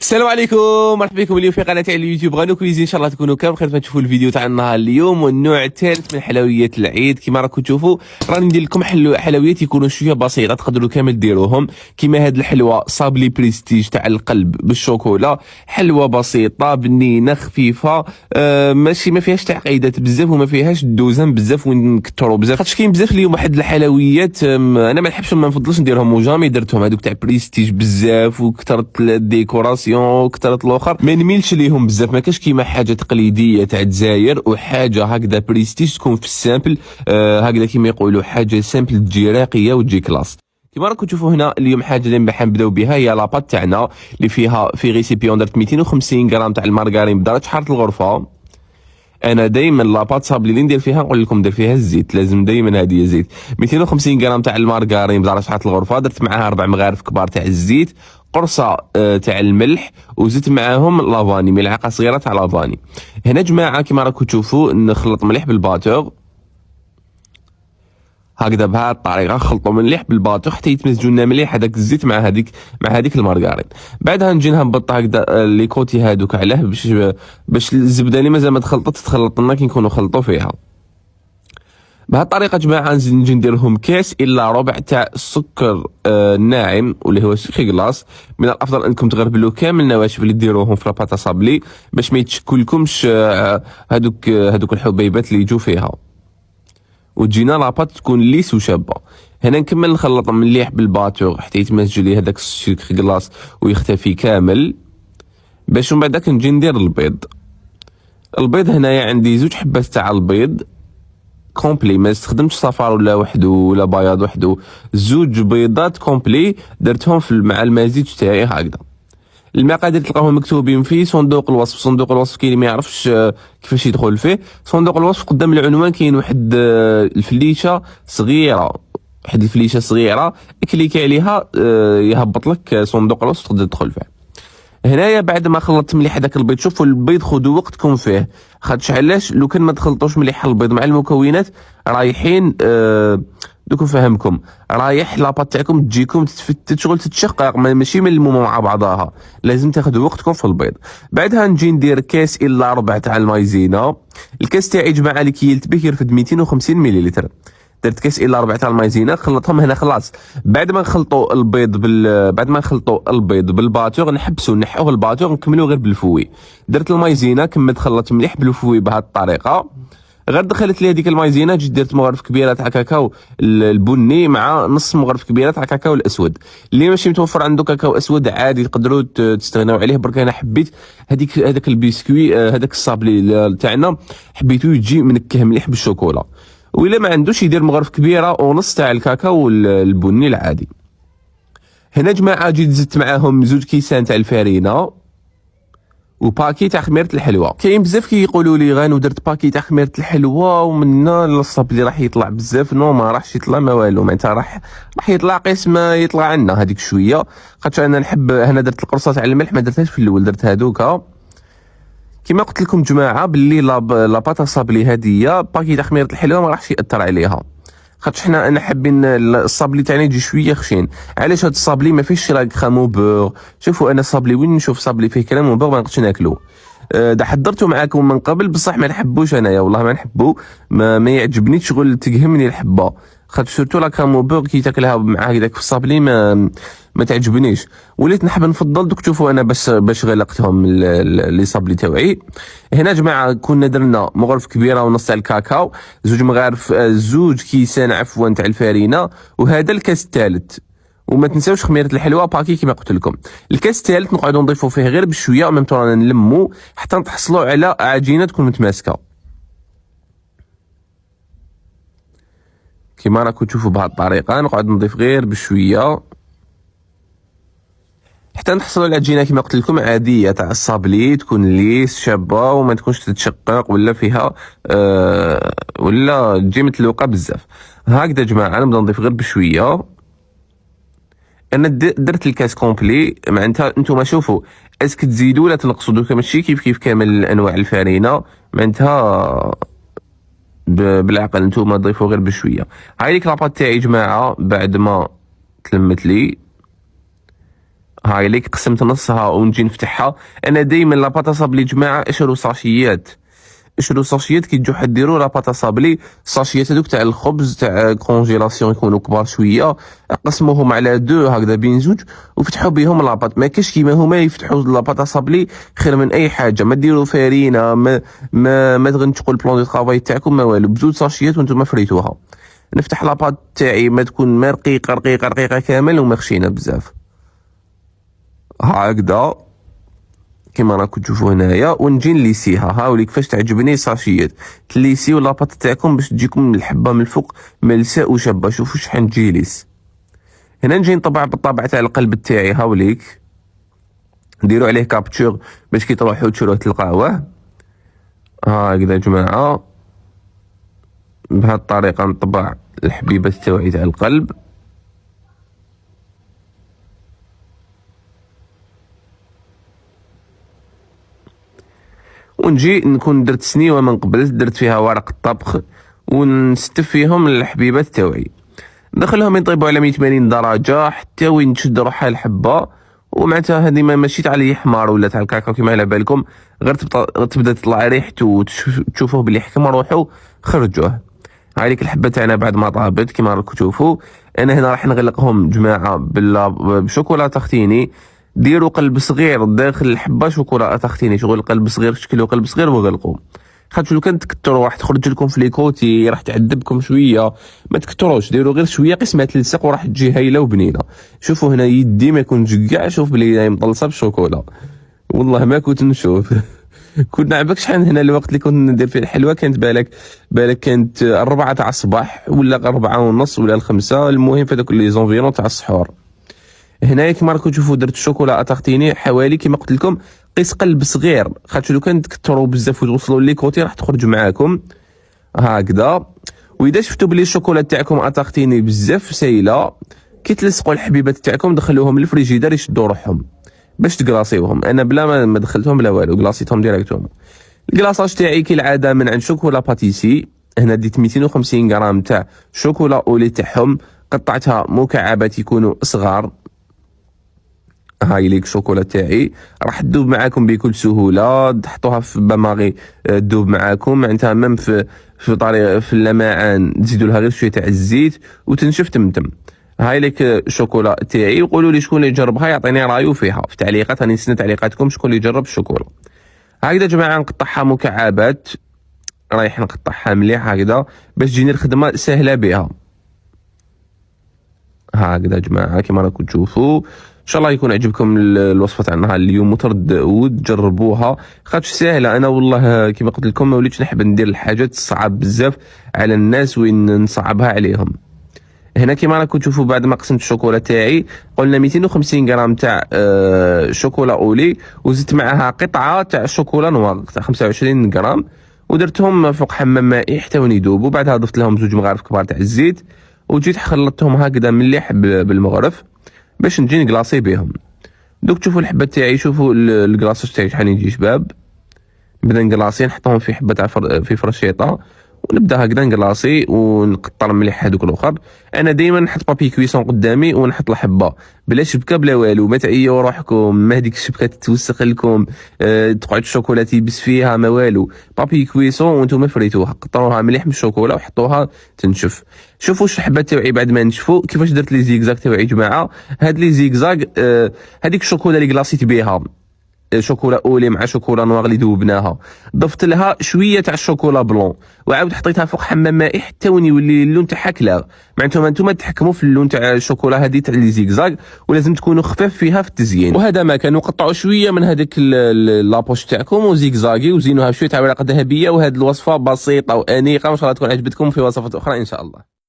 السلام عليكم، مرحبا بكم اليوم في قناتي على اليوتيوب غانو كويزين. ان شاء الله تكونوا كامل بخير. تشوفوا الفيديو تاع النهار اليوم والنوع الثالث من حلويات العيد. كما راكم تشوفوا راني ندير لكم حلويات يكونوا شويه بسيطه تقدروا كامل ديروهم، كيما هاد الحلوه صابلي بريستيج تاع القلب بالشوكولا. حلوه بسيطه بنينه خفيفه، ماشي ما فيهاش تعقيدات بزاف وما فيهاش دوزن بزاف وين نكثروا بزاف، خاطش كاين بزاف اليوم واحد الحلويات انا ما نحبش ما نفضلش نديرهم وجامي درتهم، هذوك تاع بريستيج بزاف وكثرت الديكوراسيون وكثرت الاخر ما نميلش ليهم بزاف. ما كاش كيما حاجه تقليديه تاع الجزائر وحاجه هكذا بريستيج تكون في السامبل، هكذا كيما يقولوا حاجه سامبل تجي راقيه وتجي كلاس. كما راكم تشوفوا هنا اليوم حاجه اللي نبداو بها هي لاباط تاعنا اللي فيها في ريسيبيون درت 250 غرام تاع المارغرين بدرجه حراره الغرفه. انا دائما لاباط صابلي اللي ندير فيها نقول لكم ندير فيها الزيت، لازم دائما هذه الزيت. 250 غرام تاع المارغرين بدرجه حراره الغرفه، درت معاها 4 مغارف كبار تاع الزيت، قرصه تاع الملح، وزدت معاهم لافاني، ملعقه صغيره تاع لافاني. هنا جماعه كما راكم تشوفوا نخلط مليح بالباتور هكذا بهذه الطريقه، نخلطوا مليح بالباتور حتى يتمزجوا لنا مليح هذاك الزيت مع هذيك المارغرين. بعدها نجي نهبط هكذا لي كوتي هذوك عليه باش الزبده اللي مازال ما تخلطت تخلط لنا كي نكونوا خلطوا فيها. بهذه الطريقه جماعه نجي ندير لهم كاس الا ربع تاع السكر الناعم واللي هو سكر كلاص. من الافضل انكم تغربلوا كامل النواشف اللي ديروهم في لاباطا صابلي باش ما يتشكلكمش هذوك الحبيبات اللي يجوا فيها، وتجينا لاباط تكون ليس وشابه. هنا نكمل نخلط مليح بالباتور حتى يتمزج لي هذاك السكر كلاص ويختفي كامل، باش من بعدك نجي ندير البيض. هنايا عندي 2 حبات تاع البيض كومبلي، ما استخدمتش صفار ولا وحده ولا بياض وحده، 2 بيضات كومبلي درتهم مع المزيج تاعي هكذا. المقادير تلقاهم مكتوبين في صندوق الوصف. صندوق الوصف كاين اللي ما يعرفش كيفاش يدخل فيه. صندوق الوصف قدام العنوان كاين واحد الفليشه صغيره، كليكي عليها يهبط لك صندوق الوصف تقدر تدخل فيه. هنايا بعد ما خلطت مليح هذاك البيض، شوفوا البيض خذوا وقتكم فيه، خاطش علاش لو كان ما تخلطوش مليح البيض مع المكونات رايحين دوك نفهمكم، رايح لاباط تاعكم تجيكم تتفتت شغل تتشقق، ماشي ملمومه مع بعضها، لازم تاخذوا وقتكم في البيض. بعدها نجي ندير كاس الا ربع تاع المايزينا. الكاس تاعي جماعه اللي كيلت به يرفد 250 مليلتر، درت كاس الا ربع تاع المايزينا خلطهم هنا خلاص. بعد ما نخلطوا البيض بالباتور نحبسوا نحوه الباتور نكملوا غير بالفوي. درت المايزينا كملت خلطت مليح بالفوي بهذه الطريقه. غير دخلت لي هذيك المايزينا جيت درت مغرف كبيره تاع كاكاو البني مع نص مغرف كبيره تاع كاكاو الاسود. اللي ماشي متوفر عنده كاكاو اسود عادي تقدروا تستغناو عليه، برك انا حبيت هذاك البسكوي هذاك الصابلي تاعنا حبيتو يجي منكه مليح بالشوكولا. وإلا ما عندوش يدير مغرف كبيره ونص تاع الكاكاو البني العادي. هنا جماعه جيت زدت معاهم 2 كيسان تاع الفارينه وباكي تاع خميره الحلوى. كاين بزاف كيقولوا لي غانو درت باكي تاع خميره الحلوى ومنا الصابلي راح يطلع بزاف. نو ما راحش يطلع ما والو، معناتها راح يطلع قيس ما يطلع عنا هذيك شويه، خاطش انا نحب. هنا درت القرصه تاع الملح ما درتهاش في الاول، درت هذوكا كما قلت لكم جماعه باللي لاباطا صابلي هذه باكي تاع خميره الحلوى ما راحش ياثر عليها، خاطش انا حابين الصابلي تاعنا يجي شويه خشين. علاش هذا الصابلي ما فيهش راك خامو بور؟ شوفوا انا الصابلي وين نشوف صابلي فيه كلام وبور ما نقدرش ناكلو. دا حضرته معاكم من قبل بصح ما نحبوش انايا، والله ما نحبو، ما يعجبنيش شغل تقهمني الحبه، خاطر سورتو لا كامو بور كي تاكلها مع هكذاك في الصابلي ما تعجبنيش. وليت نحب نفضل دوك تشوفوا انا باش غلقتهم لي صابلي تاوعي. هنا جماعه كنا درنا مغرف كبيره ونص تاع الكاكاو، 2 مغارف 2 كيسان عفوا تاع الفارينه، وهذا الكاس الثالث. وما تنساوش خميره الحلوى باكي كما قلت لكم. الكاس الثالث نقعدوا نضيفوا فيه غير بشويه وميم طون نلموا حتى نتحصلوا على عجينه تكون متماسكه كما راكم تشوفوا بهذه الطريقه. نقعد نضيف غير بشويه حتى نحصلوا على عجينه كما قلت لكم عاديه تاع الصابلي، تكون ليس شابه وما تكونش تتشقق ولا فيها ولا تجي متلوقه بزاف. هكذا جماعه نبدا نضيف غير بشويه. انا درت الكاس كومبلي، معناتها نتوما شوفوا اسك تزيدوا ولا تنقصوا، دوكا ماشي كيف كامل انواع الفارينه، معناتها بالعقل نتوما ضيفوا غير بشويه. هاي ديك لاباط تاعي جماعه بعد ما تلمت لي هاي ليك قسمت نصها ونجي نفتحها. انا دائما لاباطا صابلي جماعه اشرو ساشيات، اشرو ساشيات كي تجو حديروا لاباطا صابلي، ساشيات هذوك تاع الخبز تاع كونجيلاسيون يكونوا كبار شويه، قسموهم على دو هكذا بين زوج وفتحوا بهم لاباط. ما كاش كيما هما يفتحوا لاباطا صابلي خير من اي حاجه. ما ديروا فارينه، ما تغنتقوا البلان دو طرافاي تاعكم، ما والو، بزوج ساشيات وانتم فريتوها. نفتح لاباط تاعي ما تكون ما رقيقه رقيقه رقيقه كامل وما خشينه بزاف هكذا كيما راكم تشوفوا هنايا، ونجي نليسيها. هاولي كيفاش تعجبني ساشيات تليسيو لاباط تاعكم باش تجيكم الحبه من الفوق ملساء وشابه. شوفوا شحال تجي ليس. هنا نجي نطبع بالطابع تاع القلب تاعي، هاوليك ديروا عليه كابتشور باش كي تروحوا تشروه تلقاوه هكذا يا جماعه. بهذه الطريقه نطبع الحبيبات تاعي تاع القلب. ونجي نكون درت سنيوه من قبل، درت فيها ورق الطبخ ونستف فيهم الحبيبات تاوعي، ندخلهم يطيبوا على 180 درجه حتى وين تشد روحها الحبه. ومعناتها هذه ماشي تاع لي حمار ولا تاع الكاكاو كيما على بالكم، غير تبدا تطلع ريحته وتشوفوه بلي حكم روحو خرجوه. هايليك الحبه تاعنا بعد ما طابت كيما راكم تشوفوا. انا هنا راح نغلقهم جماعه بشوكولا تختيني. ديروا قلب صغير داخل الحبه شوكولا تختيني، شغل قلب صغير، شكلوا قلب صغير وغلقوا. خاطر لو كان تكثروا راح تخرج لكم في ليكوتي، راح تعذبكم شويه. ما تكثروش، ديروا غير شويه قسمه تلصق وراح تجي هايله وبنينه. شوفوا هنا يدي ما يكونش كاع، شوف بلي مطلصه بالشوكولا، والله ما كنت نشوف. كنت نعبك شحال هنا الوقت اللي كنت ندير فيه الحلوه، كانت بالك كانت 4 تاع الصباح ولا 4:30 ولا 5، المهم في هذوك لي زونفيرون تاع السحور. هنايا كيما راكم تشوفوا درت الشوكولا تختيني حوالي كيما قلت لكم قيس قلب صغير، خاطر لو كان تكثروا بزاف وتوصلوا لي كوتي راح تخرج معاكم هكذا. واذا شفتوا بلي الشوكولا تاعكم تختيني بزاف سايله، كي تلصقوا الحبيبات تاعكم دخلوهم للفريجيدار يشدوا روحهم باش تكلاصيوهم. انا بلا ما دخلتهم لا والو، كلاصيتهم ديريكتوم. الكلاصاج تاعي كالعاده من عند شوكولا باتيسي. هنا ديت 250 غرام تاع شوكولا اولي تاعهم، قطعتها مكعبات يكونوا صغار. هاي ليك شوكولا تاعي راح تذوب معاكم بكل سهوله. تحطوها في باماغي تذوب معاكم، معناتها ميم في طريق في اللمعان تزيدوا لها غير شويه تاع الزيت وتنشف تمتم. هاي لك شوكولا تاعي. وقولوا لي شكون اللي جربها يعطيني رايو فيها في تعليقات، راني نستنى تعليقاتكم شكون اللي جرب الشوكولا. هكذا يا جماعه نقطعها مكعبات، رايح نقطعها مليح هكذا باش تجيني الخدمه سهله بها. هكذا يا جماعه كيما راكم تشوفوا. ان شاء الله يكون عجبكم الوصفه تاعنا اليوم وتجربوها خاطر ساهله. انا والله كيما قلت لكم ما وليتش نحب ندير الحاجات الصعاب بزاف على الناس وين نصعبها عليهم. هنا كيما راكم تشوفوا بعد ما قسمت الشوكولا تاعي قلنا 250 غرام تاع شوكولا اولي، وزدت معها قطعه تاع شوكولا نوار تاع 25 غرام، ودرتهم فوق حمام مائي حتى وين يذوبوا. بعدها ضفت لهم 2 مغارف كبار تاع الزيت، وجيت خلطتهم هكذا مليح بالمغرف باش نجي نكلاصي بهم. دوك تشوفوا الحبه تاعي، شوفوا الكلاصاج تاعي شحال يجي شباب. نبدا نكلاصي نحطهم في حبه تاع في فرشيطه، ونبدا هكذا نكلاصي ونقطر مليح هذوك الاخر. انا دائما نحط بابي كويسون قدامي ونحط الحبه بلا شبكه بلا والو. ما تعيوا روحكم، ما هذيك الشبكه تتوسخ لكم، تقعد الشوكولا تيبس فيها، ما والو. بابي كويسون وانتم فريتوها، قطروها مليح بالشوكولا وحطوها تنشف. شوفوا الحبه تاعي بعد ما نشفوا كيفاش درت لي زيكزاك تاعي يا جماعه. هاد لي زيكزاك هذيك الشوكولا اللي كلاصيت بها، شوكولا اولي مع شوكولا نوار اللي ذوبناها، ضفت لها شويه تاع الشوكولا بلون وعاود حطيتها فوق حمام مائي حتى وين يولي اللون تاعها كلاغ. معناتها انتم تحكموا في اللون تاع الشوكولا هذه تاع لي زيكزاك، ولازم تكونوا خفاف فيها في التزيين. وهذا ما كانوا قطعوا شويه من هذيك لابوش تاعكم وزيكزاكي وزينوها بشويه تاع ورقه ذهبيه. وهذه الوصفه بسيطه وانيقه، وان شاء الله تكون عجبتكم في وصفات اخرى ان شاء الله.